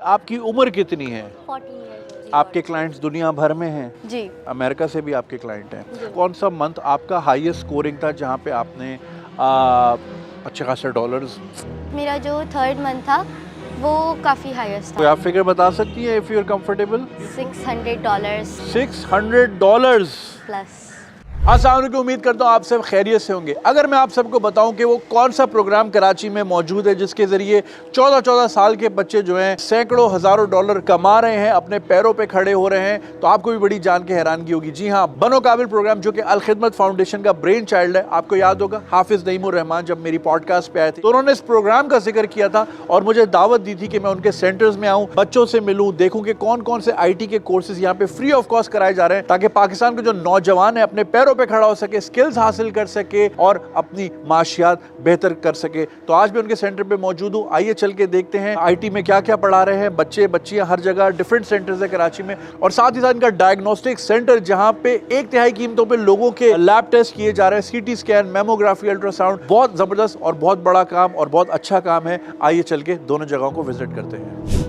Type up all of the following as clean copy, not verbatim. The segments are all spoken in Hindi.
आपकी उम्र कितनी है? 14 years आपके क्लाइंट्स दुनिया भर में हैं? जी। अमेरिका से भी आपके क्लाइंट हैं। जी। कौन सा मंथ आपका हाईएस्ट स्कोरिंग था जहाँ पे आपने अच्छे खासे डॉलर्स? मेरा जो 3rd मंथ था वो काफ़ी हाईएस्ट कोई था। आप फिगर बता सकती हैं if you are comfortable? $600 $600 plus. अस्सलाम वालेकुम, उम्मीद करता हूँ आप सब खैरियत से होंगे। अगर मैं आप सबको बताऊं कि वो कौन सा प्रोग्राम कराची में मौजूद है जिसके ज़रिए 14-14 साल के बच्चे जो हैं सैकड़ों हज़ारों डॉलर कमा रहे हैं, अपने पैरों पे खड़े हो रहे हैं, तो आपको भी बड़ी जान के हैरानगी होगी। जी हाँ, बनो काबिल प्रोग्राम जो कि अल खिदमत फाउंडेशन का ब्रेन चाइल्ड है। आपको याद होगा हाफिज़ नईमुर रहमान जब मेरी पॉडकास्ट पे आए थे तो उन्होंने इस प्रोग्राम का जिक्र किया था और मुझे दावत दी थी कि मैं उनके सेंटर्स में आऊँ, बच्चों से मिलूँ, देखूँ कि कौन कौन से IT के कोर्सेज यहाँ पे फ्री ऑफ कॉस्ट कराए जा रहे हैं ताकि पाकिस्तान के जो नौजवान है अपने पैरों पे खड़ा हो सके, स्किल्स हासिल कर सके और अपनी माशियात बेहतर कर सके। तो आज भी उनके सेंटर पे मौजूद हूँ। आइए चल के देखते हैं IT में क्या क्या पढ़ा रहे हैं बच्चे बच्चियां, हर जगह डिफरेंट सेंटर्स है कराची में, और साथ ही साथ इनका डायग्नोस्टिक सेंटर जहां पे 1/3 कीमतों पे लोगों के लैब टेस्ट किए जा रहे हैं, CT स्कैन, मेमोग्राफी, अल्ट्रासाउंड। बहुत जबरदस्त और बहुत बड़ा काम और बहुत अच्छा काम है। आइए चल के दोनों जगहों को विजिट करते हैं।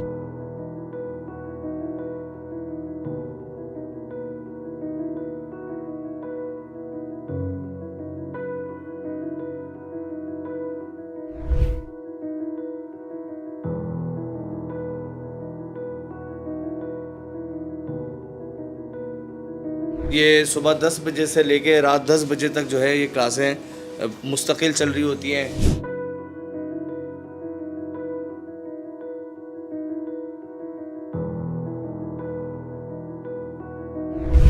ये सुबह 10 बजे से लेके रात 10 बजे तक जो है ये क्लासें मुस्तकिल चल रही होती हैं।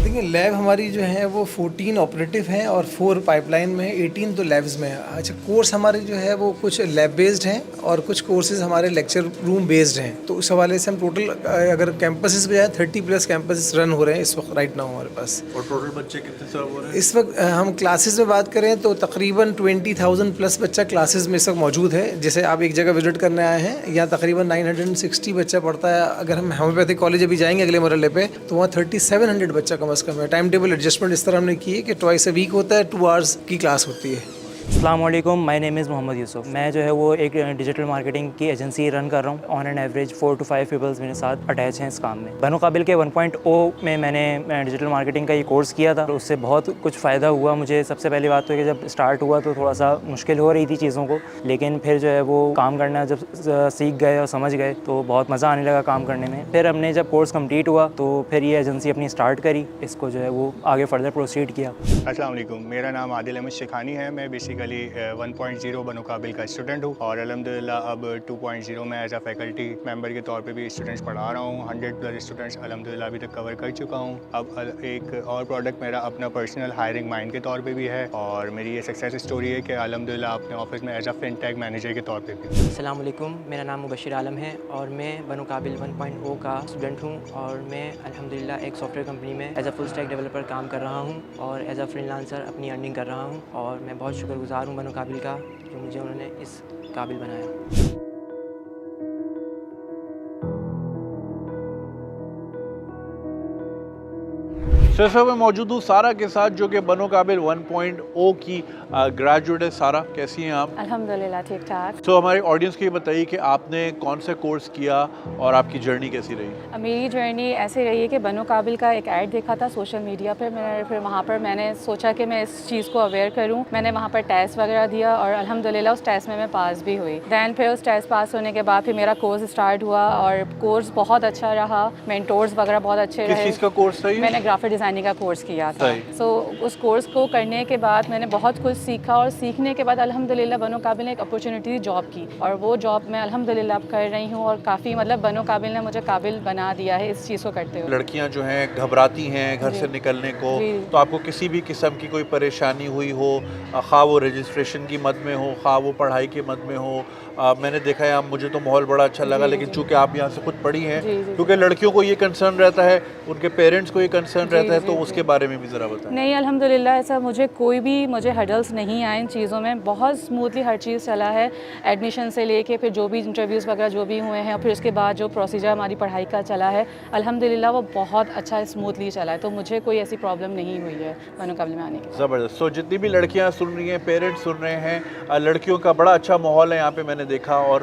देखिए लैब हमारी जो है वो 14 ऑपरेटिव हैं और 4 पाइपलाइन में है, 18 तो लैब्स में है। अच्छा, कोर्स हमारे जो है वो कुछ लैब बेस्ड हैं और कुछ कोर्सेज हमारे लेक्चर रूम बेस्ड हैं। तो उस हवाले से हम टोटल अगर कैंपसेस पे जाए 30+ कैंपसेस रन हो रहे हैं इस वक्त राइट नाउ हमारे पास। और टोटल बच्चे कितने सर्व हो रहे हैं इस वक्त? हम क्लासेस में बात करें तो तकरीबन 20,000+ बच्चा क्लासेस में इस वक्त मौजूद है। जैसे आप एक जगह विजिट करने आए हैं, यहाँ तकरीबन 960 बच्चा पढ़ता है। अगर हम होम्योपैथिक कॉलेज अभी जाएंगे अगले मरहले पे तो वहाँ 3700 बच्चा कम अज़ कम है। टाइम टेबल एडजस्टमेंट इस तरह हमने की है कि ट्वाइस अ वीक होता है, 2 आवर्स की क्लास होती है। अस्सलाम वालेकुम, my name is Mohammad Yusuf. मैं जो है वो एक डिजिटल मार्केटिंग की एजेंसी रन कर रहा हूँ। On an average 4 to 5 peoples मेरे साथ अटैच हैं इस काम में। बनो काबिल के 1.0 में मैंने डिजिटल मार्केटिंग का ये कोर्स किया था, तो उससे बहुत कुछ फ़ायदा हुआ मुझे। सबसे पहली बात तो है कि जब स्टार्ट हुआ तो थोड़ा सा मुश्किल हो रही थी चीज़ों को, लेकिन फिर जो है वो काम करना जब सीख गए और समझ गए तो बहुत मज़ा आने लगा काम करने में। फिर हमने जब कोर्स कम्प्लीट हुआ तो फिर ये एजेंसी अपनी स्टार्ट करी, इसको जो है वो आगे फर्दर प्रोसीड किया। अस्सलाम वालेकुम, मेरा नाम आदिल अहमद शेखानी है। मैं बेसिकली 1.0 बनो काबिल का स्टूडेंट हूँ और अल्हम्दुलिल्लाह अब 2.0 में एज अ फैकल्टी मेंबर के तौर पे भी स्टूडेंट्स पढ़ा रहा हूँ। 100+ स्टूडेंट्स अल्हम्दुलिल्लाह अभी तक कवर कर चुका हूँ। अब एक और प्रोडक्ट मेरा अपना पर्सनल हायरिंग माइंड के तौर पे भी है और मेरी ये सक्सेस स्टोरी है कि अल्हम्दुलिल्लाह अपने ऑफिस में एज अ फिनटेक मैनेजर के तौर पे भी। अस्सलाम वालेकुम, मेरा नाम मुबशिर आलम है और मैं बनो काबिल 1.0 का स्टूडेंट हूँ और मैं अल्हम्दुलिल्लाह एक सॉफ्टवेयर कंपनी में as a full stack developer काम कर रहा हूँ और एज अ फ्रीलांसर अपनी अर्निंग कर रहा हूँ। और मैं बहुत शुक्रगुज़ार हूँ बनो काबिल का जो मुझे उन्होंने इस काबिल बनाया। सेशो में मौजूद हूँ सारा के साथ जो कि बनो काबिल 1.0 की ग्रेजुएट है। सारा, कैसी हैं आप? अल्हम्दुलिल्लाह ठीक ठाक। तो हमारे ऑडियंस को ये बताइए कि आपने कौन सा कोर्स किया और आपकी जर्नी कैसी रही? मेरी जर्नी ऐसे रही है कि बनो काबिल का एक ऐड देखा था सोशल मीडिया पर। फिर वहाँ पर मैंने सोचा कि मैं इस चीज़ को अवेयर करूँ। मैंने वहाँ पर टेस्ट वगैरह दिया और अल्हम्दुलिल्लाह उस टेस्ट में मैं पास भी हुई। दैन फिर उस टेस्ट पास होने के बाद फिर मेरा कोर्स स्टार्ट हुआ और कोर्स बहुत अच्छा रहा। मेंटोर्स वगैरह बहुत अच्छे किस रहे। चीज़ का कोर्स था ये? मैंने ग्राफिक डिज़ाइनिंग का कोर्स किया था। सो उस कोर्स को करने के बाद मैंने बहुत कुछ सीखा और सीखने के बाद अल्हम्दुलिल्लाह बनो काबिल ने एक अपॉर्चुनिटी दी जॉब की और वो जॉब मैं अल्हम्दुलिल्लाह कर रही हूँ और काफ़ी मतलब बनो काबिल ने मुझे काबिल बना दिया है इस चीज़ को करते हुए। लड़कियां जो हैं घबराती हैं घर से निकलने को, तो आपको किसी भी किस्म की कोई परेशानी हुई हो, खा वो रजिस्ट्रेशन की मद में हो, खा वो पढ़ाई के मद में हो, मैंने देखा है, मुझे तो माहौल बड़ा अच्छा लगा, लेकिन चूंकि आप यहाँ से खुद पढ़ी हैं, क्योंकि लड़कियों को ये कंसर्न रहता है, उनके पेरेंट्स को ये कंसर्न रहता है, तो उसके बारे में भी ज़रा बताएं। नहीं, अल्हम्दुलिल्लाह ऐसा मुझे हर्डल्स नहीं आए इन चीज़ों में। बहुत स्मूथली हर चीज़ चला है, एडमिशन से लेके फिर जो भी इंटरव्यूज़ वगैरह जो भी हुए हैं और फिर उसके बाद जो प्रोसीजर हमारी पढ़ाई का चला है अल्हम्दुलिल्लाह वो बहुत अच्छा स्मूथली चला है। तो मुझे कोई ऐसी प्रॉब्लम नहीं हुई है बनो काबिल में आने की। ज़बरदस्त। तो जितनी भी लड़कियाँ सुन रही हैं, पेरेंट्स सुन रहे हैं, लड़कियों का बड़ा अच्छा माहौल है यहाँ पे मैंने देखा, और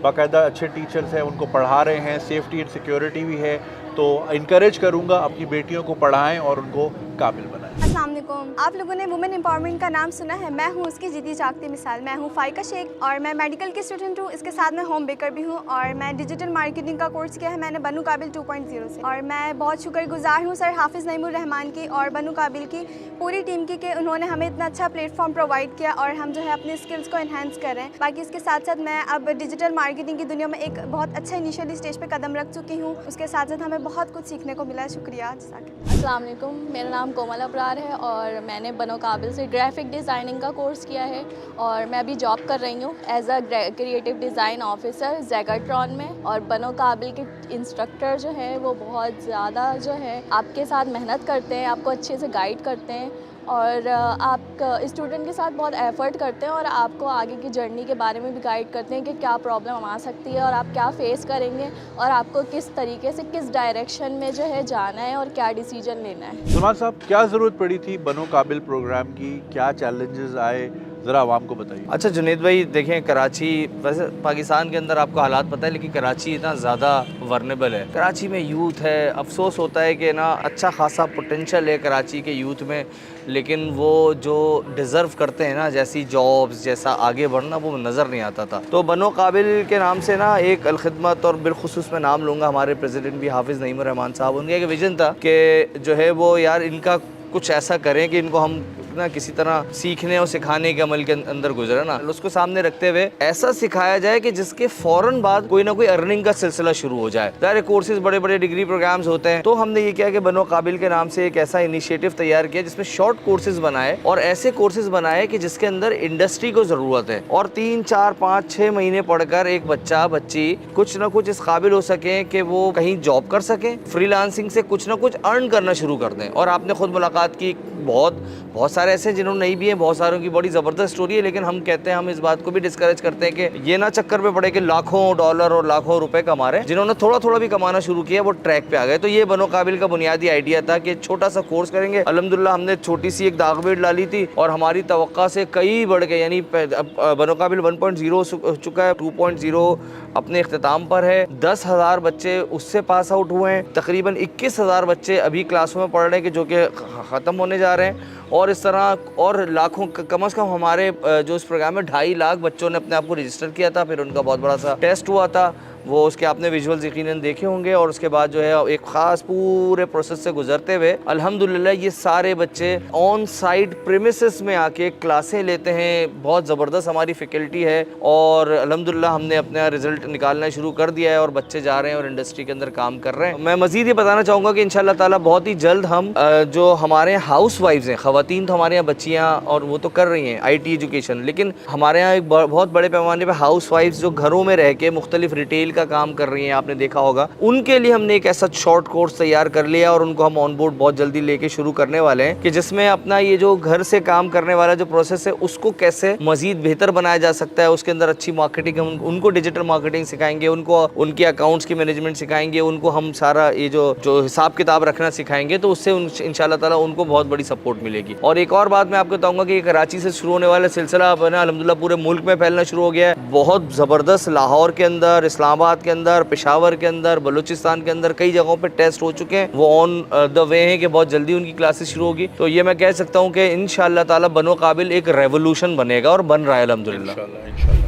बाकायदा अच्छे टीचर्स हैं, उनको पढ़ा रहे हैं, सेफ्टी एंड सिक्योरिटी भी है। तो इनकरेज करूँगा अपनी बेटियों को पढ़ाएं और उनको काबिल बनाएं। अस्सलाम वालेकुम। आप लोगों ने वुमेन एम्पावरमेंट का नाम सुना है, मैं हूँ उसकी जीती जागती मिसाल। मैं हूँ फ़ाइका शेख और मैं मेडिकल की स्टूडेंट हूँ, इसके साथ मैं होम बेकर भी हूँ और मैं डिजिटल मार्केटिंग का कोर्स किया है मैंने बनू काबिल 2.0 से। और मैं बहुत शुक्रगुजार हूँ सर हाफिज़ नईमुर रहमान की और बनू काबिल की पूरी टीम की कि उन्होंने हमें इतना अच्छा प्लेटफॉर्म प्रोवाइड किया और हम जो है अपने स्किल्स को एनहांस कर रहे हैं। बाकी इसके साथ साथ मैं अब डिजिटल मार्केटिंग की दुनिया में एक बहुत अच्छा इनिशियल स्टेज पर कदम रख चुकी हूँ। उसके साथ साथ हमें बहुत कुछ सीखने को मिला है। शुक्रिया। अस्सलाम वालेकुम, मेरा नाम कोमल अबरार है और मैंने बनो काबिल से ग्राफिक डिज़ाइनिंग का कोर्स किया है और मैं अभी जॉब कर रही हूँ as a creative design officer ज़ैगाट्रॉन में। और बनो काबिल के इंस्ट्रक्टर जो है वो बहुत ज़्यादा जो है आपके साथ मेहनत करते हैं, आपको अच्छे से गाइड करते हैं और आप स्टूडेंट के साथ बहुत एफ़र्ट करते हैं और आपको आगे की जर्नी के बारे में भी गाइड करते हैं कि क्या प्रॉब्लम आ सकती है और आप क्या फ़ेस करेंगे और आपको किस तरीके से किस डायरेक्शन में जो है जाना है और क्या डिसीजन लेना है। सलमान साहब, क्या ज़रूरत पड़ी थी बनो काबिल प्रोग्राम की, क्या चैलेंजेस आए, ज़रा आवाम को बताइए। अच्छा जुनेद भाई, देखें कराची, वैसे पाकिस्तान के अंदर आपको हालात पता है, लेकिन कराची इतना ज़्यादा वर्नेबल है। कराची में यूथ है, अफसोस होता है कि ना अच्छा खासा पोटेंशल है कराची के यूथ में, लेकिन वो जो डिज़र्व करते हैं ना जैसी जॉब्स, जैसा आगे बढ़ना, वो नज़र नहीं आता था। तो बनो काबिल के नाम से ना एक अलखिदमत, और बिलखुसूस मैं नाम लूँगा हमारे प्रेसिडेंट भी हाफिज़ नईमुर रहमान साहब, उनका एक विजन था कि जो है वो यार इनका कुछ ऐसा करें कि इनको हम ना किसी तरह सीखने और सिखाने के अमल के अंदर गुजरे ना, उसको सामने रखते हुए ऐसा सिखाया जाए कि जिसके फ़ौरन बाद कोई ना कोई अर्निंग का सिलसिला शुरू हो जाए। ज़ाहिर कोर्सेज बड़े बड़े डिग्री प्रोग्राम्स होते हैं, तो हमने ये किया कि बनो काबिल के नाम से एक ऐसा इनिशिएटिव तैयार किया जिसमें शॉर्ट कोर्सेज बनाए और ऐसे कोर्सेज बनाए कि जिसके अंदर इंडस्ट्री को ज़रूरत है और 3, 4, 5, 6 महीने पढ़कर एक बच्चा बच्ची कुछ ना कुछ इस काबिल हो सके कि वो कहीं जॉब कर सके, फ्रीलांसिंग से कुछ ना कुछ अर्न करना शुरू कर दें। और आपने खुद मुलाकात की, बहुत सारे ऐसे जिन्होंने नहीं भी हैं, बहुत सारों की बड़ी ज़बरदस्त स्टोरी है, लेकिन हम कहते हैं, हम इस बात को भी डिस्करेज करते हैं कि ये ना चक्कर पे पड़े कि लाखों डॉलर और लाखों रुपए कमा रहे हैं। जिन्होंने थोड़ा थोड़ा भी कमाना शुरू किया वो ट्रैक पे आ गए। तो ये बनो काबिल का बुनियादी आइडिया था कि छोटा सा कोर्स करेंगे। अल्हम्दुलिल्लाह हमने छोटी सी एक दागबेड़ डाली थी और हमारी तवक्का से कई बढ़ गए, यानी बनो काबिल 1.0 हो चुका है, 2.0 अपने इख्तिताम पर है। 10,000 बच्चे उससे पास आउट हुए हैं, तकरीबन 21,000 बच्चे अभी क्लासों में पढ़ रहे हैं कि जो कि ख़त्म होने जा रहे हैं। और इस तरह और लाखों, कम से कम हमारे जो इस प्रोग्राम में 2.5 लाख बच्चों ने अपने आप को रजिस्टर किया था। फिर उनका बहुत बड़ा सा टेस्ट हुआ था, वो उसके आपने विजुअल्स यकीनन देखे होंगे। और उसके बाद जो है एक ख़ास पूरे प्रोसेस से गुजरते हुए अल्हम्दुलिल्लाह ये सारे बच्चे ऑन साइट प्रीमिसेस में आके क्लासें लेते हैं। बहुत ज़बरदस्त हमारी फैकल्टी है और अल्हम्दुलिल्लाह हमने अपना रिज़ल्ट निकालना शुरू कर दिया है और बच्चे जा रहे हैं और इंडस्ट्री के अंदर काम कर रहे हैं। मैं मज़ीद ये बताना चाहूँगा कि इंशाअल्लाह ताला बहुत ही जल्द हम जो हमारे यहाँ हाउस वाइफ्स हैं, ख़वातीन तो हमारे यहाँ बच्चियाँ और वो तो कर रही हैं IT एजुकेशन, लेकिन हमारे यहाँ एक बहुत बड़े पैमाने पर हाउस वाइफ्स जो घरों में रह के मुख्तलिफ रिटेल का काम कर रही हैं, आपने देखा होगा, उनके लिए हमने एक ऐसा शॉर्ट कोर्स तैयार कर लिया और उनको हम ऑन बोर्ड बहुत जल्दी लेके शुरू करने वाले हैं कि जिसमें अपना ये जो घर से काम करने वाला जो प्रोसेस है उसको कैसे मजीद बेहतर बनाया जा सकता है। उसके अंदर अच्छी मार्केटिंग, उनको डिजिटल मार्केटिंग सिखाएंगे, उनको उनके अकाउंट्स की मैनेजमेंट सिखाएंगे, उनको हम सारा ये जो हिसाब किताब रखना सिखाएंगे, तो उससे इंशाल्लाह ताला उनको बहुत बड़ी सपोर्ट मिलेगी। और एक और बात मैं आपको बताऊंगा कि कराची से शुरू होने वाला सिलसिला बना अल्हम्दुलिल्लाह पूरे मुल्क में फैलना शुरू हो गया है। बहुत ज़बरदस्त लाहौर के अंदर, इस्लामाबाद के अंदर, पेशावर के अंदर, बलूचिस्तान के अंदर कई जगहों पे टेस्ट हो चुके हैं। वो ऑन द वे हैं कि बहुत जल्दी उनकी क्लासेस शुरू होगी। तो ये मैं कह सकता हूँ कि इंशाअल्लाह ताला बनो काबिल एक रेवोल्यूशन बनेगा और बन रहा है अल्हम्दुलिल्लाह।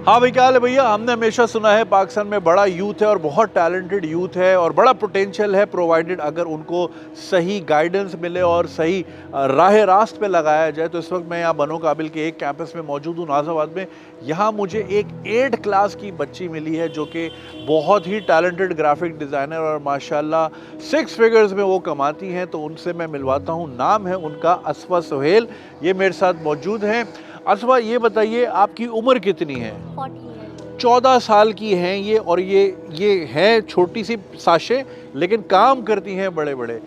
हाँ भाई, क्या हाल है भैया? हमने हमेशा सुना है पाकिस्तान में बड़ा यूथ है और बहुत टैलेंटेड यूथ है और बड़ा पोटेंशियल है, प्रोवाइडेड अगर उनको सही गाइडेंस मिले और सही राह रास्त पे लगाया जाए। तो इस वक्त मैं यहाँ बनो काबिल के एक कैंपस में मौजूद हूँ नाज़ाबाद में। यहाँ मुझे एक 8 क्लास की बच्ची मिली है जो कि बहुत ही टैलेंटेड ग्राफिक डिज़ाइनर और माशाल्लाह 6 फिगर्स में वो कमाती हैं। तो उनसे मैं मिलवाता हूँ। नाम है उनका असफा सुहेल, ये मेरे साथ मौजूद हैं। असफा, ये बताइए आपकी उम्र कितनी है? 14 साल की हैं ये, और ये है छोटी सी साशे, लेकिन काम करती हैं बड़े बड़े।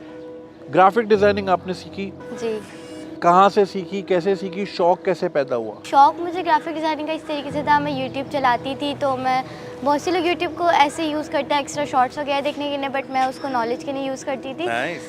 ग्राफिक डिज़ाइनिंग आपने सीखी? जी। कहाँ से सीखी, कैसे सीखी, शौक़ कैसे पैदा हुआ? शौक़ मुझे ग्राफिक डिज़ाइनिंग का इस तरीके से था, मैं यूट्यूब चलाती थी तो मैं बहुत से लोग यूट्यूब को ऐसे यूज़ करते हैं एक्स्ट्रा शॉर्ट्स वगैरह देखने के लिए, बट मैं उसको नॉलेज के लिए यूज़ करती थी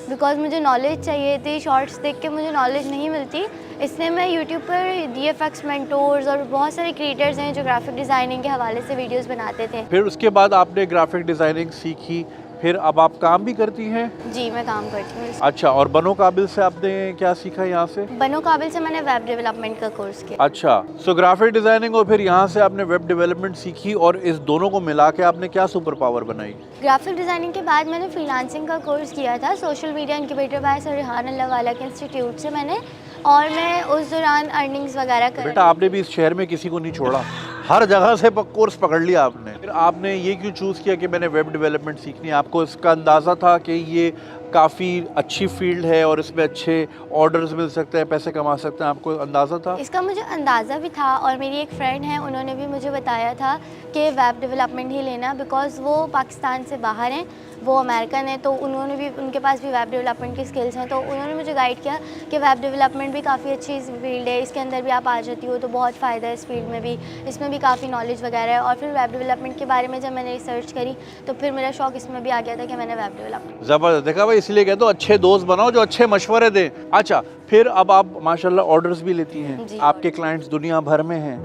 बिकॉज मुझे नॉलेज चाहिए थी। शॉर्ट्स देख के मुझे नॉलेज नहीं मिलती, इसलिए मैं यूट्यूब पर DFX मेंटोर्स और बहुत सारे क्रिएटर्स हैं जो ग्राफिक डिज़ाइनिंग के हवाले से वीडियोस बनाते थे। फिर उसके बाद आपने ग्राफिक डिज़ाइनिंग सीखी, फिर अब आप काम भी करती हैं? जी, मैं काम करती हूँ। अच्छा, और बनो काबिल से आपने क्या सीखा यहाँ से? बनो काबिल से मैंने वेब डेवलपमेंट का कोर्स किया। अच्छा, सो ग्राफिक डिज़ाइनिंग और फिर यहाँ से आपने वेब डेवलपमेंट सीखी, और इस दोनों को मिला के आपने क्या सुपर पावर बनाई? ग्राफिक डिज़ाइनिंग के बाद मैंने फ्रीलांसिंग का कोर्स किया था social media incubator by sir Rehan Allahwala के इंस्टीट्यूट से मैंने, और मैं उस दौरान अर्निंग्स वगैरह कर। बेटा, आपने भी इस शहर में किसी को नहीं छोड़ा, हर जगह से कोर्स पकड़ लिया आपने। फिर आपने ये क्यों चूज़ किया कि मैंने वेब डेवलपमेंट सीखनी है? आपको इसका अंदाज़ा था कि ये काफ़ी अच्छी फील्ड है और इसमें अच्छे ऑर्डर्स मिल सकते हैं, पैसे कमा सकते हैं, आपको अंदाज़ा था? इसका मुझे अंदाज़ा भी था, और मेरी एक फ्रेंड है, उन्होंने भी मुझे बताया था कि वेब डेवलपमेंट ही लेना, बिकॉज़ वो पाकिस्तान से बाहर हैं, वो अमेरिकन है, तो उन्होंने भी, उनके पास भी वेब डेवलपमेंट की स्किल्स हैं, तो उन्होंने मुझे गाइड किया कि वेब डेवलपमेंट भी काफ़ी अच्छी फील्ड है, इसके अंदर भी आप आ जाती हो तो बहुत फ़ायदा है इस फील्ड में भी, इसमें भी काफ़ी नॉलेज वगैरह है। और फिर वेब डेवलपमेंट के बारे में जब मैंने रिसर्च करी तो फिर मेरा शौक इसमें भी आ गया था कि मैंने वेब डेवलपमेंट। ज़बरदस्त, देखा भाई, इसलिए कहते हो अच्छे दोस्त बनाओ जो अच्छे मशवरे दें। अच्छा, फिर अब आप माशाल्लाह ऑर्डर्स भी लेती हैं, आपके क्लाइंट्स दुनिया भर में हैं?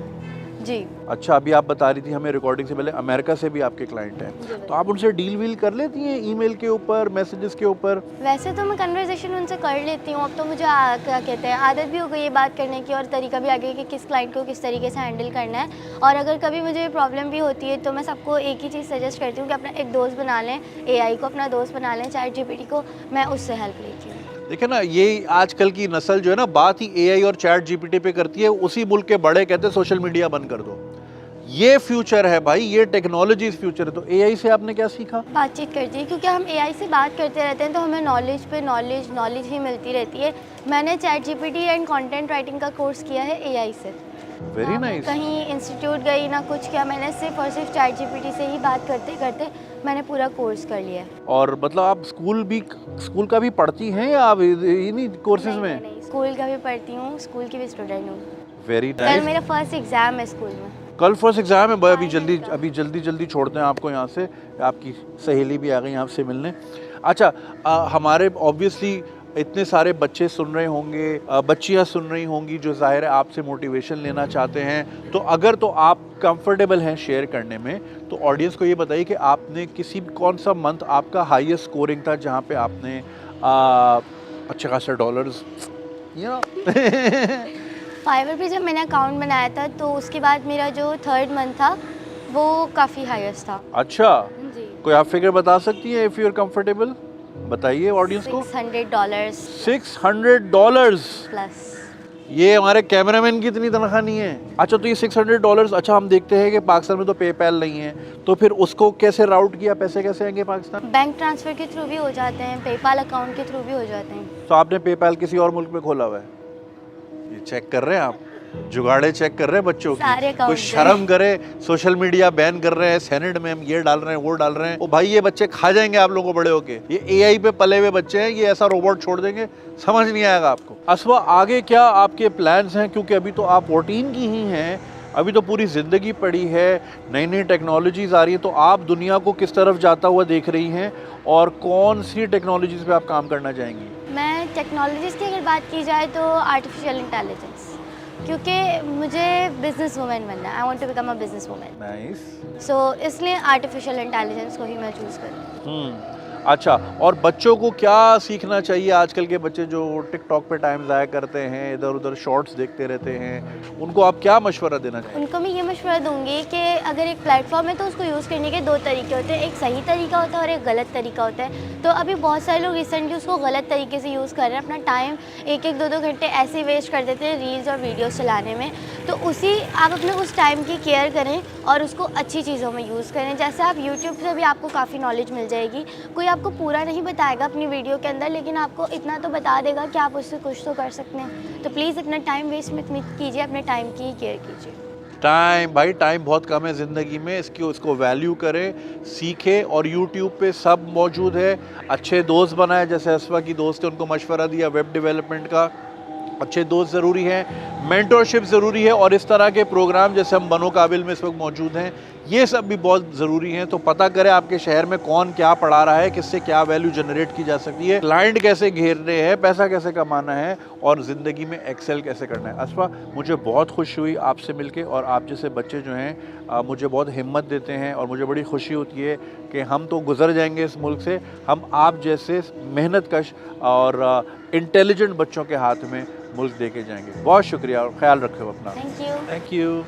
जी। अच्छा, अभी आप बता रही थी हमें रिकॉर्डिंग से पहले अमेरिका से भी आपके क्लाइंट हैं, तो आप उनसे डील वील कर लेती हैं ईमेल के ऊपर, मैसेजेस के ऊपर? वैसे तो मैं कन्वर्सेशन उनसे कर लेती हूँ, अब तो मुझे क्या कहते हैं, आदत भी हो गई है बात करने की, और तरीका भी आ गया कि किस क्लाइंट को किस तरीके से हैंडल करना है। और अगर कभी मुझे प्रॉब्लम भी होती है तो मैं सबको एक ही चीज़ सजेस्ट करती हूँ कि अपना एक दोस्त बना लें, AI को अपना दोस्त बना लें, ChatGPT को, मैं उससे हेल्प लेती हूँ। देखिए ना, ये आजकल की नस्ल जो है ना, बात ही AI और ChatGPT पे करती है। उसी मुल्क के बड़े कहते हैं सोशल मीडिया बंद कर दो, ये फ्यूचर है भाई, ये टेक्नोलॉजी इस फ्यूचर है। तो AI से आपने क्या सीखा? बातचीत करती है, क्योंकि हम AI से बात करते रहते हैं तो हमें नॉलेज पे नॉलेज ही मिलती रहती है। मैंने ChatGPT एंड कंटेंट राइटिंग का कोर्स किया है AI से। Very nice. कहीं इंस्टीट्यूट गई ना कुछ किया, मैंने सिर्फ और सिर्फ ChatGPT से ही बात करते करते मैंने पूरा कोर्स कर लिया है। और मतलब आप स्कूल का भी पढ़ती हैं या आप इन्हीं कोर्सेज में? नहीं, स्कूल का भी पढ़ती हूँ, स्कूल की भी स्टूडेंट हूँ। वेरी कल नाइस। मेरा फर्स्ट एग्ज़ाम है स्कूल में। कल फर्स्ट एग्ज़ाम है? अभी जल्दी छोड़ते हैं आपको यहाँ से, आपकी सहेली भी आ गई आपसे मिलने। अच्छा, हमारे ऑब्वियसली इतने सारे बच्चे सुन रहे होंगे, बच्चियाँ सुन रही होंगी जो ज़ाहिर है आपसे मोटिवेशन लेना चाहते हैं, तो अगर तो आप कंफर्टेबल हैं शेयर करने में, तो ऑडियंस को ये बताइए कि आपने कौन सा मंथ आपका हाईएस्ट स्कोरिंग था जहाँ पे आपने अच्छे खासे डॉलर्स फाइवर पे जब मैंने अकाउंट बनाया था तो उसके बाद मेरा जो थर्ड मंथ था वो काफ़ी हाईएस्ट था। अच्छा, जी। कोई आप फिगर बता सकती हैं इफ़ यू आर कंफर्टेबल? बताइए ऑडियंस को। $600 $600 प्लस। ये हमारे कैमरामैन की इतनी तनख्वाह नहीं है। अच्छा, तो ये $600, अच्छा हम देखते हैं कि पाकिस्तान में तो पेपैल नहीं है, तो फिर उसको कैसे राउट किया, पैसे कैसे आएंगे पाकिस्तान? बैंक ट्रांसफ़र के थ्रू भी हो जाते हैं, पेपाल अकाउंट के थ्रू भी हो जाते हैं। तो आपने पेपैल किसी और मुल्क में खोला हुआ है? ये चेक कर रहे हैं आप, जुगाड़े चेक कर रहे हैं बच्चों की। कोई शर्म करे, सोशल मीडिया बैन कर रहे हैं, सेनेट में हम ये डाल रहे हैं वो डाल रहे हैं। ओ भाई, ये बच्चे खा जाएंगे आप लोगों को बड़े होके। ये AI पे पले हुए बच्चे हैं, ये ऐसा रोबोट छोड़ देंगे, समझ नहीं आएगा आपको। अस्वा, आगे क्या आपके प्लान्स हैं? क्योंकि अभी तो आप 14 की ही हैं, अभी तो पूरी ज़िंदगी पड़ी है, नई नई टेक्नोलॉजीज़ आ रही हैं, तो आप दुनिया को किस तरफ जाता हुआ देख रही हैं और कौन सी टेक्नोलॉजीज़ पे आप काम करना चाहेंगी? मैं टेक्नोलॉजीज़ की अगर बात की जाए तो आर्टिफिशियल इंटेलिजेंस, क्योंकि मुझे बिजनेस वूमेन बनना है। I want to become a business women. Nice. So इसलिए आर्टिफिशियल इंटेलिजेंस को ही मैं चूज़ करूँ। अच्छा, और बच्चों को क्या सीखना चाहिए? आजकल के बच्चे जो टिकटॉक पे टाइम ज़ाया करते हैं, इधर उधर शॉर्ट्स देखते रहते हैं, उनको आप क्या मशवरा देना चाहिए? उनको मैं ये मशवरा दूंगी कि अगर एक प्लेटफॉर्म है तो उसको यूज़ करने के दो तरीके होते हैं, एक सही तरीका होता है और एक गलत तरीका होता है। तो अभी बहुत सारे लोग रिसेंटली उसको गलत तरीके से यूज़ कर रहे हैं, अपना टाइम 1-1, 2-2 घंटे ऐसे वेस्ट कर देते हैं रील्स और वीडियोस चलाने में। तो आप अपने उस टाइम की केयर करें और उसको अच्छी चीज़ों में यूज़ करें। जैसे आप यूट्यूब से भी आपको काफ़ी नॉलेज मिल जाएगी, कोई आपको पूरा नहीं बताएगा अपनी वीडियो के अंदर, लेकिन आपको इतना तो बता देगा कि आप उससे कुछ तो कर सकते हैं। तो प्लीज़ इतना टाइम वेस्ट मत कीजिए, अपने टाइम की ही केयर कीजिए। टाइम, भाई टाइम बहुत कम है ज़िंदगी में, इसको वैल्यू करें, सीखें। और यूट्यूब पे सब मौजूद है। अच्छे दोस्त बनाए, जैसे अस्वा की दोस्त है, उनको मशवरा दिया वेब डेवलपमेंट का। अच्छे दोस्त ज़रूरी हैं, मेंटरशिप ज़रूरी है, और इस तरह के प्रोग्राम जैसे हम बनो काबिल में इस वक्त मौजूद हैं, ये सब भी बहुत ज़रूरी हैं। तो पता करें आपके शहर में कौन क्या पढ़ा रहा है, किससे क्या वैल्यू जनरेट की जा सकती है, क्लाइंट कैसे घेरने हैं, पैसा कैसे कमाना है और ज़िंदगी में एक्सेल कैसे करना है। अस्फा, मुझे बहुत खुशी हुई आपसे मिलके, और आप जैसे बच्चे जो हैं मुझे बहुत हिम्मत देते हैं और मुझे बड़ी खुशी होती है कि हम तो गुजर जाएंगे इस मुल्क से, हम आप जैसे मेहनतकश और इंटेलिजेंट बच्चों के हाथ में मुल्क दे के जाएंगे। बहुत शुक्रिया और ख्याल रखो अपना। Thank you. Thank you.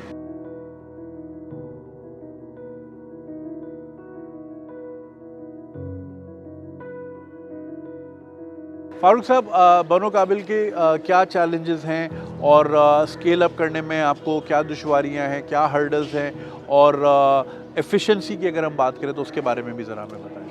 Farooq साहब, बनो काबिल के क्या चैलेंजेस हैं और स्केल अप करने में आपको क्या दुश्वारियां हैं, क्या हर्डल्स हैं, और एफिशिएंसी की अगर हम बात करें तो उसके बारे में भी ज़रा हमें बताएं।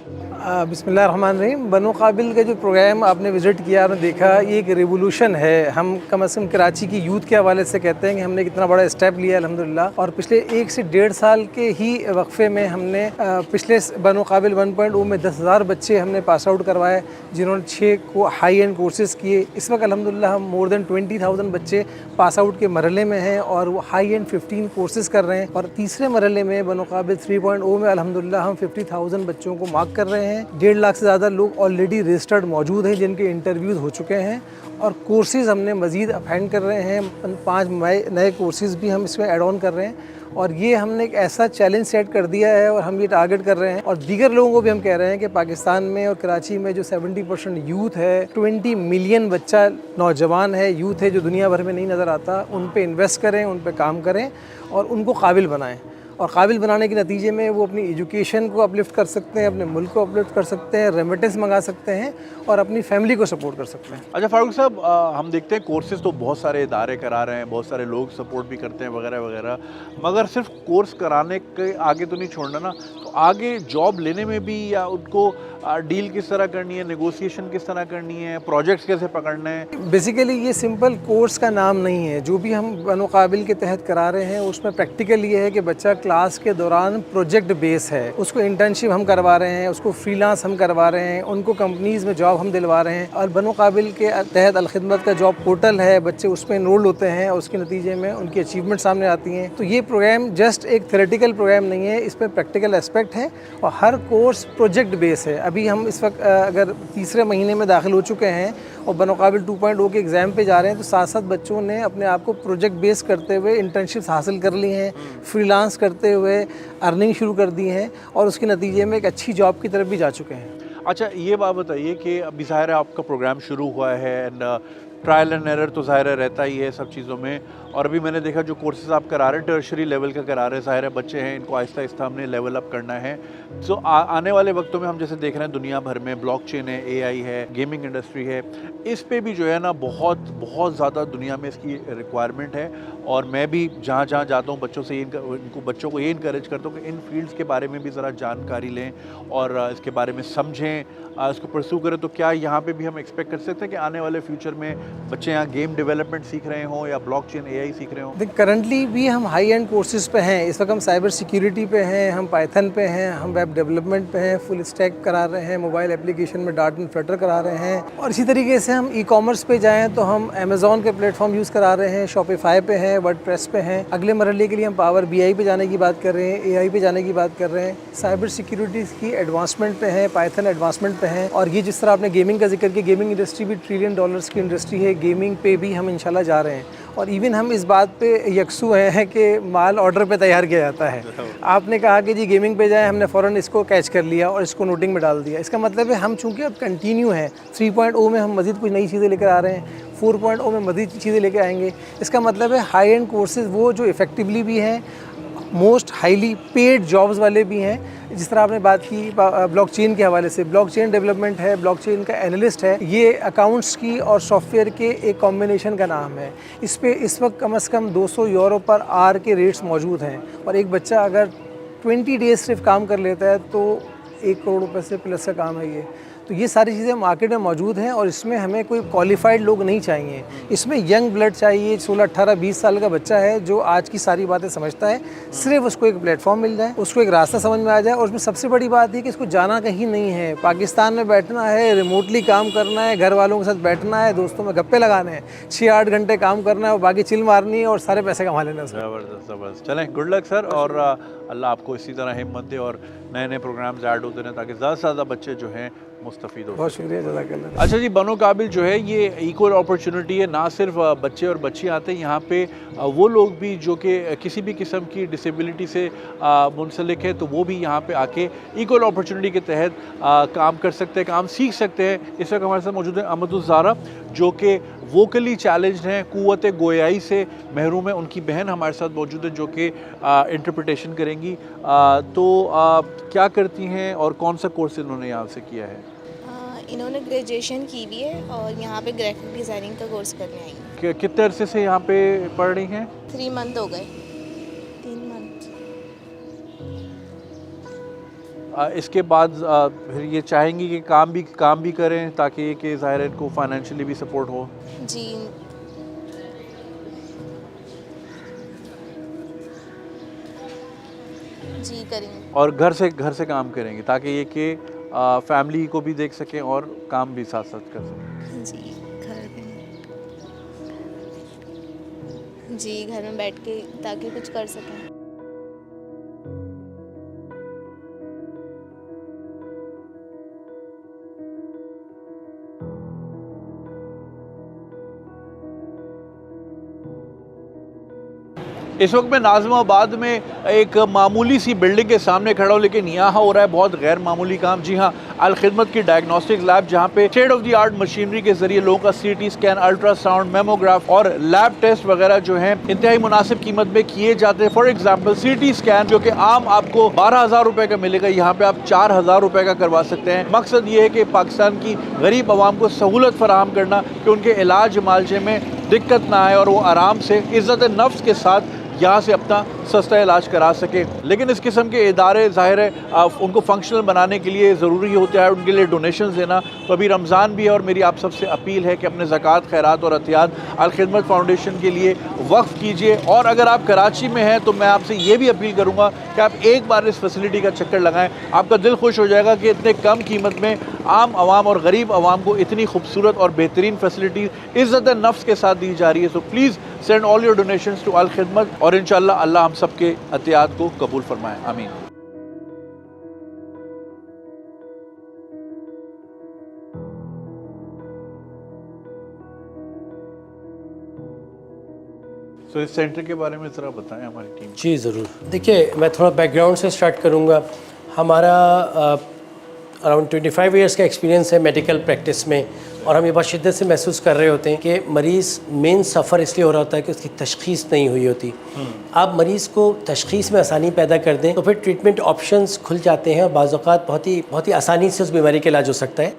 बिस्मिल्लाहिर्रहमानिर्रहीम। बनो काबिल का जो प्रोग्राम आपने विज़िट किया, आपने देखा, ये एक रेवोल्यूशन है। हम कम से कम कराची की यूथ के हवाले से कहते हैं कि हमने कितना बड़ा स्टेप लिया अल्हम्दुलिल्लाह। और पिछले 1 से 1.5 साल के ही वक्फे में हमने पिछले बनो काबिल 1.0 में 10,000 बच्चे हमने पास आउट करवाए, जिन्होंने 6 को हाई एंड कोर्सेज़ किए। इस वक्त अल्हम्दुलिल्लाह हम मोर देन 20,000 बच्चे पास आउट के मरहले में हैं और वो हाई एंड 15 कोर्सेज़ कर रहे हैं। और तीसरे मरहले में बनो काबिल 3.0 में अल्हम्दुलिल्लाह हम 50,000 बच्चों को मार्क कर रहे हैं। 1.5 लाख से ज़्यादा लोग ऑलरेडी रजिस्टर्ड मौजूद हैं जिनके इंटरव्यूज़ हो चुके हैं, और कोर्सेज़ हमने मज़ीद अपहैंड कर रहे हैं। 5 नए कोर्सेज़ भी हम इसमें ऐड ऑन कर रहे हैं। और ये हमने एक ऐसा चैलेंज सेट कर दिया है और हम ये टारगेट कर रहे हैं, और दीगर लोगों को भी हम कह रहे हैं कि पाकिस्तान में और कराची में जो 70% यूथ है, 20 मिलियन बच्चा नौजवान है, यूथ है जो दुनिया भर में नहीं नज़र आता, उन पे इन्वेस्ट करें, उन पे काम करें और उनको काबिल बनाएं। और काबिल बनाने के नतीजे में वो अपनी एजुकेशन को अपलिफ्ट कर सकते हैं, अपने मुल्क को अपलिफ्ट कर सकते हैं, रेमिटेंस मंगा सकते हैं और अपनी फैमिली को सपोर्ट कर सकते हैं। अच्छा फारूक साहब, हम देखते हैं कोर्सेज़ तो बहुत सारे इदारे करा रहे हैं, बहुत सारे लोग सपोर्ट भी करते हैं वगैरह वगैरह, मगर सिर्फ कोर्स कराने के आगे तो नहीं छोड़ना ना, तो आगे जॉब लेने में भी या उनको डील किस तरह करनी है, नेगोशिएशन किस तरह करनी है, प्रोजेक्ट्स कैसे पकड़ने हैं? बेसिकली ये सिंपल कोर्स का नाम नहीं है। जो भी हम बनो काबिल के तहत करा रहे हैं उसमें प्रैक्टिकल ये है कि बच्चा क्लास के दौरान प्रोजेक्ट बेस है, उसको इंटर्नशिप हम करवा रहे हैं, उसको फ्रीलांस हम करवा रहे हैं, उनको कंपनीज़ में जॉब हम दिलवा रहे हैं। और बनो काबिल के तहत अलखिदमत का जॉब पोर्टल है, बच्चे उसमें इनरोल्ड होते हैं और उसके नतीजे में उनकी अचीवमेंट सामने आती हैं। तो ये प्रोग्राम जस्ट एक थ्योरेटिकल प्रोग्राम नहीं है, इस पर प्रैक्टिकल एस्पेक्ट है और हर कोर्स प्रोजेक्ट बेस है। अभी हम इस वक्त अगर तीसरे महीने में दाखिल हो चुके हैं और बनो काबिल 2.0 के एग्ज़ाम पे जा रहे हैं, तो साथ साथ बच्चों ने अपने आप को प्रोजेक्ट बेस करते हुए इंटर्नशिप्स हासिल कर ली हैं, फ्रीलांस करते हुए अर्निंग शुरू कर दी हैं और उसके नतीजे में एक अच्छी जॉब की तरफ भी जा चुके हैं। अच्छा, ये बात बताइए कि अभी ज़ाहिर है आपका प्रोग्राम शुरू हुआ है एंड ट्रायल एंड एरर तो ज़ाहिर है रहता ही है सब चीज़ों में, और अभी मैंने देखा जो कोर्सेज़ आप करा रहे हैं टर्शरी लेवल का करा रहे हैं, ज़ाहिर है बच्चे हैं, इनको आहिस्ता आहिस्ता हमने लेवल अप करना है। तो आने वाले वक्तों में हम जैसे देख रहे हैं दुनिया भर में ब्लॉकचेन है, AI है, गेमिंग इंडस्ट्री है, इस पे भी जो है ना बहुत ज़्यादा दुनिया में इसकी रिक्वायरमेंट है। और मैं भी जहाँ जहाँ जाता हूँ बच्चों से बच्चों को ये इनकरेज करता हूँ कि इन फील्ड्स के बारे में भी ज़रा जानकारी लें और इसके बारे में समझें, इसको परस्यू करें। तो क्या यहाँ पे भी हम एक्सपेक्ट कर सकते हैं कि आने वाले फ्यूचर में बच्चे यहाँ गेम डेवलपमेंट सीख रहे हों या ब्लॉकचेन AI सीख रहे हों? करंटली भी हम हाई एंड कोर्सेज पे हैं। इस वक्त हम साइबर सिक्योरिटी पे हैं, हम पाइथन पे हैं, हम वेब डेवलपमेंट पे हैं, फुल स्टैक करा रहे हैं, मोबाइल एप्लीकेशन में डार्ट एंड फ्लटर करा रहे हैं। और इसी तरीके से हम ई-कॉमर्स पे जाएँ तो हम अमेज़ॉन के प्लेटफॉर्म यूज़ करा रहे हैं, शॉपिफाई पे हैं, वर्डप्रेस पे हैं। अगले मरहले के लिए हम पावर BI पे जाने की बात कर रहे हैं, AI पे जाने की बात कर रहे हैं, साइबर सिक्योरिटी की एडवांसमेंट पे हैं, पाइथन एडवांसमेंट पे हैं। और ये जिस तरह आपने गेमिंग का जिक्र किया, गेमिंग इंडस्ट्री भी $1 ट्रिलियन की इंडस्ट्री है, गेमिंग पे भी हम इंशाल्लाह जा रहे हैं। और इवन हम इस बात पे यकसू हैं कि माल ऑर्डर पे तैयार किया जाता है। आपने कहा कि जी गेमिंग पे जाए, हमने फ़ौरन इसको कैच कर लिया और इसको नोटिंग में डाल दिया। इसका मतलब है हम चूँकि अब कंटिन्यू हैं, 3.0 में हम मज़ीद कुछ नई चीज़ें लेकर आ रहे हैं, 4.0 में मज़ीद चीज़ें लेकर आएंगे। इसका मतलब है हाई एंड कोर्सेज़ वो जो इफ़ेक्टिवली भी हैं, मोस्ट हाईली पेड जॉब्स वाले भी हैं। जिस तरह आपने बात की ब्लॉकचेन के हवाले से, ब्लॉकचेन डेवलपमेंट है, ब्लॉकचेन का एनालिस्ट है, ये अकाउंट्स की और सॉफ्टवेयर के एक कॉम्बिनेशन का नाम है। इस पे इस वक्त कम से कम €200 पर आवर के रेट्स मौजूद हैं और एक बच्चा अगर 20 डेज़ सिर्फ काम कर लेता है तो ₹1 करोड़ से प्लस का काम है ये। तो ये सारी चीज़ें मार्केट में मौजूद हैं और इसमें हमें कोई क्वालिफाइड लोग नहीं चाहिए, इसमें यंग ब्लड चाहिए। 16, 18, 20 साल का बच्चा है जो आज की सारी बातें समझता है, सिर्फ उसको एक प्लेटफॉर्म मिल जाए, उसको एक रास्ता समझ में आ जाए। और उसमें सबसे बड़ी बात है कि इसको जाना कहीं नहीं है, पाकिस्तान में बैठना है, रिमोटली काम करना है, घर वालों के साथ बैठना है, दोस्तों में गप्पे लगाने हैं, 6-8 घंटे काम करना है और बाकी चिल मारनी है और सारे पैसे कमा लेना है। ज़बरदस्त ज़बरदस्त। चलें, गुड लक सर, और अल्लाह आपको इसी तरह हिम्मत दे और नए नए प्रोग्राम्स ऐड होते रहें ताकि ज़्यादा से ज़्यादा बच्चे जो हैं मुस्तफ़ीद हो। बहुत शुक्रिया, जज़ाकल्लाह। अच्छा जी, बनो काबिल जो है ये इक्वल अपॉर्चुनिटी है, ना सिर्फ बच्चे और बच्चियाँ आते हैं यहाँ पे, वो लोग भी जो कि किसी भी किस्म की डिसेबिलिटी से मुंसलिक है, तो वो भी यहाँ पे आके इक्वल अपॉर्चुनिटी के तहत काम कर सकते हैं, काम सीख सकते हैं। इस वक्त हमारे साथ मौजूद है अहमदुज़्ज़ारा जो कि वोकली चैलेंज्ड हैं, क़ुव्वत गोयाई से महरूम है। उनकी बहन हमारे साथ मौजूद है जो कि इंटरप्रिटेशन करेंगी। तो क्या करती हैं और कौन सा कोर्स इन्होंने यहाँ से किया है? इन्होंने ग्रेजुएशन की भी है और यहाँ पे ग्राफिक डिज़ाइनिंग का कोर्स करने आई हैं। कितने अरसे से यहाँ पे पढ़ रही हैं? 3 मंथ हो गए, 3 मंथ। इसके बाद फिर ये चाहेंगी कि काम भी करें ताकि कि ज़ाहिर है इनको फाइनेंशियली भी सपोर्ट हो। जी जी करेंगे। और घर से काम करेंगे ताकि ये कि फैमिली को भी देख सकें और काम भी साथ साथ कर सकें। जी घर में बैठ के ताकि कुछ कर सकें। इस वक्त मैं नाज़िमाबाद में एक मामूली सी बिल्डिंग के सामने खड़ा हूँ, लेकिन यहाँ हो रहा है बहुत गैर मामूली काम। जी हाँ, अल खिदमत की डायग्नोस्टिक लैब, जहाँ पे state of the art machinery के जरिए लोगों का CT स्कैन, अल्ट्रासाउंड, मेमोग्राफ और लैब टेस्ट वगैरह जो हैं इंतहाई मुनासिब कीमत में किए जाते हैं। फॉर एग्जाम्पल CT स्कैन जो कि आम आपको 12,000 रुपये का मिलेगा, यहाँ पे आप 4,000 रुपये का करवा सकते हैं। मकसद ये है कि पाकिस्तान की गरीब आवाम को सहूलत फराहम करना कि उनके इलाज मालजे में दिक्कत ना आए और वो आराम से इज़्ज़त नफ्स के साथ यहाँ से अपना सस्ता इलाज करा सके। लेकिन इस किस्म के इदारे ज़ाहिर है उनको फंक्शनल बनाने के लिए ज़रूरी होता है उनके लिए डोनेशन देना। तो अभी रमज़ान भी है और मेरी आप सबसे अपील है कि अपने ज़कात, खैरात और अतियात अल खिदमत फाउंडेशन के लिए वक्फ़ कीजिए। और अगर आप कराची में हैं तो मैं आपसे ये भी अपील करूँगा कि आप एक बार इस फैसिलिटी का चक्कर लगाएँ। आपका दिल खुश हो जाएगा कि इतने कम कीमत में आम आवाम और गरीब आवाम को इतनी खूबसूरत और बेहतरीन फैसिलिटी इज़्ज़त नफ्स के साथ दी जा रही है। So please send all your donations to Al Khidmat और इंशाअल्लाह अल्लाह हम सब के अतियात को कबूल फरमाए। आमीन। तो इस सेंटर के बारे में ज़रा बताएं हमारी टीम। जी ज़रूर। देखिए, मैं थोड़ा बैकग्राउंड से स्टार्ट करूँगा। हमारा अराउंड 25 इयर्स का एक्सपीरियंस है मेडिकल प्रैक्टिस में, और हम ये बात शिद्दत से महसूस कर रहे होते हैं कि मरीज़ मेन सफ़र इसलिए हो रहा होता है कि उसकी तशख़ीस नहीं हुई होती। आप मरीज़ को तशख़ीस में आसानी पैदा कर दें तो फिर ट्रीटमेंट ऑप्शंस खुल जाते हैं और बाज़ औक़ात बहुत ही आसानी से उस बीमारी का इलाज हो सकता है।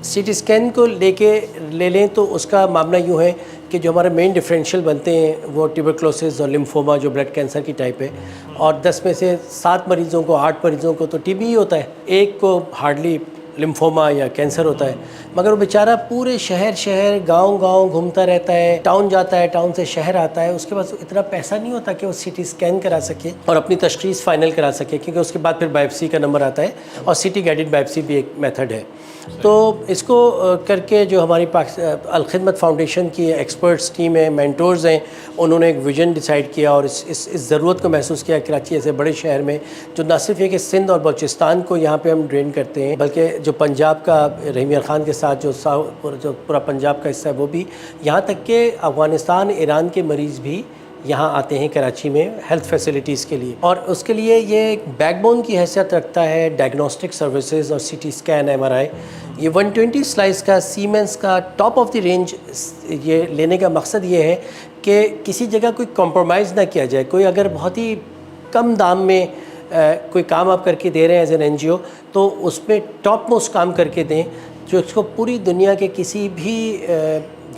CT स्कैन को ले लें तो उसका मामला यूँ है कि जो हमारे मेन डिफरेंशियल बनते हैं वो ट्यूबरक्लोसिस और लिम्फोमा जो ब्लड कैंसर की टाइप है, और 10 में से 7 मरीज़ों को, 8 मरीज़ों को तो TB ही होता है, एक को हार्डली लिम्फोमा या कैंसर होता है। मगर वो बेचारा पूरे शहर गांव घूमता रहता है, टाउन जाता है, टाउन से शहर आता है, उसके पास इतना पैसा नहीं होता कि वो CT स्कैन करा सके और अपनी तशख़ीस फ़ाइनल करा सके, क्योंकि उसके बाद फिर बायोप्सी का नंबर आता है और CT गाइडेड बायोप्सी भी एक मेथड है। तो इसको करके जो हमारी अल खिदमत फाउंडेशन की एक्सपर्ट्स टीम है, मेंटोर्स हैं, उन्होंने एक विज़न डिसाइड किया और इस ज़रूरत को महसूस किया कराची ऐसे बड़े शहर में, जो न सिर्फ है कि सिंध और बलूचिस्तान को यहाँ पे हम ड्रेन करते हैं, बल्कि जो पंजाब का रहीम यार ख़ान के साथ जो पूरा पंजाब का हिस्सा है वो भी, यहाँ तक कि अफ़गानिस्तान, ईरान के मरीज़ भी यहाँ आते हैं कराची में हेल्थ फैसिलिटीज़ के लिए। और उसके लिए ये एक बैकबोन की हैसियत रखता है डायग्नोस्टिक सर्विसेज और CT स्कैन, MRI। ये 120 स्लाइस का सीमेंस का टॉप ऑफ द रेंज ये लेने का मकसद ये है कि किसी जगह कोई कॉम्प्रोमाइज़ ना किया जाए। कोई अगर बहुत ही कम दाम में कोई काम आप करके दे रहे हैं एज एन NGO, तो उसमें टॉप मोस्ट काम करके दें जो इसको पूरी दुनिया के किसी भी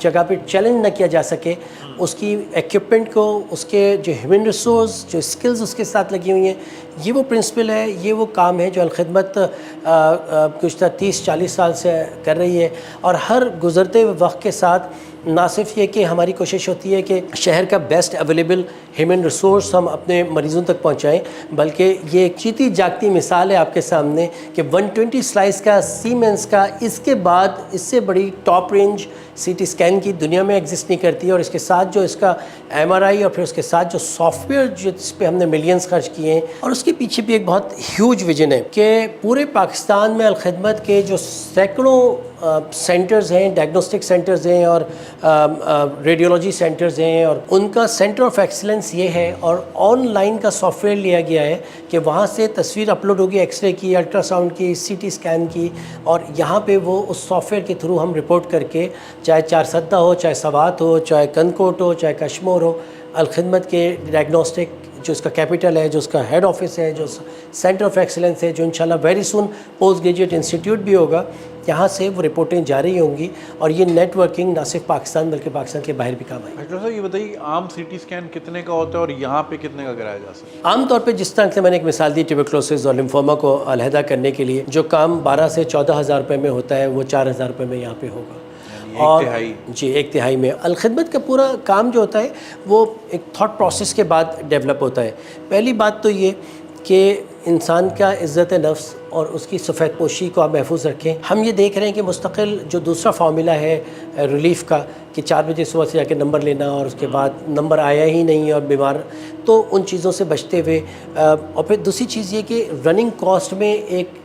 जगह पे चैलेंज ना किया जा सके, उसकी इक्विपमेंट को, उसके जो ह्यूमन रिसोर्स, जो स्किल्स उसके साथ लगी हुई हैं, ये वो प्रिंसिपल है, ये वो काम है जो अलखिदमत गुज़श्ता 30-40 साल से कर रही है। और हर गुज़रते वक्त के साथ ना सिर्फ ये कि हमारी कोशिश होती है कि शहर का बेस्ट अवेलेबल ह्यूमन रिसोर्स हम अपने मरीज़ों तक पहुंचाएं, बल्कि ये एक जीती जागती मिसाल है आपके सामने कि 120 स्लाइस का सीमेंस का, इसके बाद इससे बड़ी टॉप रेंज सीटी स्कैन की दुनिया में एग्जिस्ट नहीं करती है। और इसके साथ जो इसका MRI और फिर उसके साथ जो सॉफ्टवेयर जिस पे हमने मिलियंस खर्च किए हैं, और उसके पीछे भी एक बहुत ह्यूज विजन है कि पूरे पाकिस्तान में अलखिदमत के जो सैकड़ों सेंटर्स हैं, डायग्नोस्टिक सेंटर्स हैं और रेडियोलॉजी सेंटर्स हैं, और उनका सेंटर ऑफ एक्सीलेंस ये है। और ऑनलाइन का सॉफ्टवेयर लिया गया है कि वहाँ से तस्वीर अपलोड होगी, एक्सरे की, अल्ट्रासाउंड की, CT स्कैन की, और यहाँ पे वो उस सॉफ्टवेयर के थ्रू हम रिपोर्ट करके, चाहे चारसद्दा हो, चाहे सवात हो, चाहे कनकोट हो, चाहे कश्मीर हो, अलखिदमत के डायग्नोस्टिक जो इसका कैपिटल है, जो उसका हेड ऑफिस है, जो सेंटर ऑफ एक्सीलेंस है, जो इंशाल्लाह very soon post graduate institute भी होगा, यहाँ से वो रिपोर्टें जारी होंगी। और ये नेटवर्किंग ना सिर्फ पाकिस्तान बल्कि पाकिस्तान के बाहर भी काम आएगी। डॉक्टर साहब ये बताइए, आम CT स्कैन कितने का होता है और यहाँ पे कितने का कराया जा सकता है? आमतौर पे जिस तरह से मैंने एक मिसाल दी ट्यूबरक्लोसिस और लिम्फोमा को अलहदा करने के लिए, जो काम 12 से 14 हज़ार रुपये में होता है, वो 4,000 रुपये में यहाँ पे होगा। और जी 1/3 में अलखिदमत का पूरा काम जो होता है वो एक थॉट प्रोसेस के बाद डेवलप होता है। पहली बात तो ये कि इंसान का इज़्ज़त नफ्स और उसकी सफ़ेद पोशी को आप महफूज रखें। हम ये देख रहे हैं कि मुस्तकिल जो दूसरा फार्मूला है रिलीफ़ का कि 4 बजे सुबह से जाके नंबर लेना और उसके बाद नंबर आया ही नहीं और बीमार, तो उन चीज़ों से बचते हुए और फिर दूसरी चीज़ ये कि रनिंग कॉस्ट में एक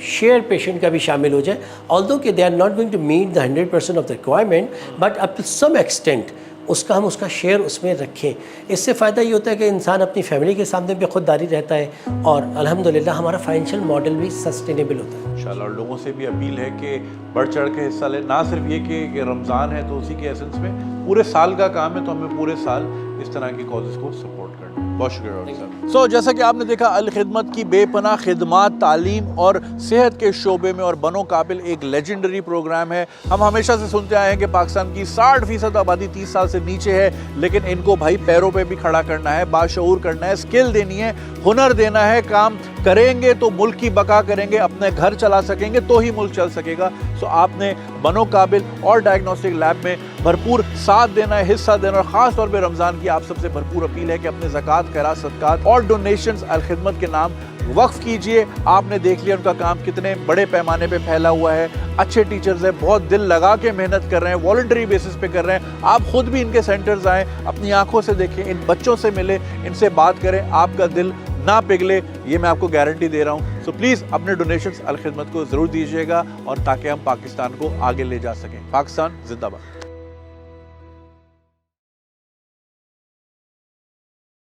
शेयर पेशेंट का भी शामिल हो जाए, ऑल्दो कि they are not going to meet the 100% of the requirement, but up to some extent उसका हम उसका शेयर उसमें रखें। इससे फ़ायदा ये होता है कि इंसान अपनी फैमिली के सामने भी खुददारी रहता है और अल्हम्दुलिल्लाह हमारा फाइनेंशियल मॉडल भी सस्टेनेबल होता है। इंशाल्लाह लोगों से भी अपील है कि बढ़ चढ़ के हिस्सा लें। ना सिर्फ ये कि रमज़ान है तो उसी के एसेंस में पूरे साल का काम है, तो हमें पूरे साल इस तरह की कॉजेज़ को सपोर्ट करना। बहुत शुक्रिया डॉक्टर साहब। सो जैसा कि आपने देखा, अल खिदमत की बेपनाह खिदमात तालीम और सेहत के शोबे में और बनो काबिल एक लेजेंडरी प्रोग्राम है। हम हमेशा से सुनते आए हैं कि पाकिस्तान की 60% आबादी 30 साल से नीचे है, लेकिन इनको भाई पैरों पे भी खड़ा करना है, बाशऊर करना है, स्किल देनी है, हुनर देना है। काम करेंगे तो मुल्क की बका करेंगे, अपने घर चला सकेंगे तो ही मुल्क चल सकेगा। सो आपने बनो काबिल और डायग्नोस्टिक लैब में भरपूर साथ देना है, हिस्सा देना, और ख़ास तौर पे रमज़ान की आप सबसे भरपूर अपील है कि अपने ज़कात, खैरात, सदकात और डोनेशंस अल खिदमत के नाम वक्फ कीजिए। आपने देख लिया उनका काम कितने बड़े पैमाने पे फैला हुआ है। अच्छे टीचर्स हैं, बहुत दिल लगा के मेहनत कर रहे हैं, वॉलंटरी बेसिस पे कर रहे हैं। आप खुद भी इनके सेंटर्स आएँ, अपनी आंखों से देखें, इन बच्चों से मिले, इनसे बात करें, आपका दिल ना पिघले, ये मैं आपको गारंटी दे रहा हूँ। सो प्लीज़ अपने डोनेशंस अल खिदमत को ज़रूर दीजिएगा, और ताकि हम पाकिस्तान को आगे ले जा सकें। पाकिस्तान जिंदाबाद।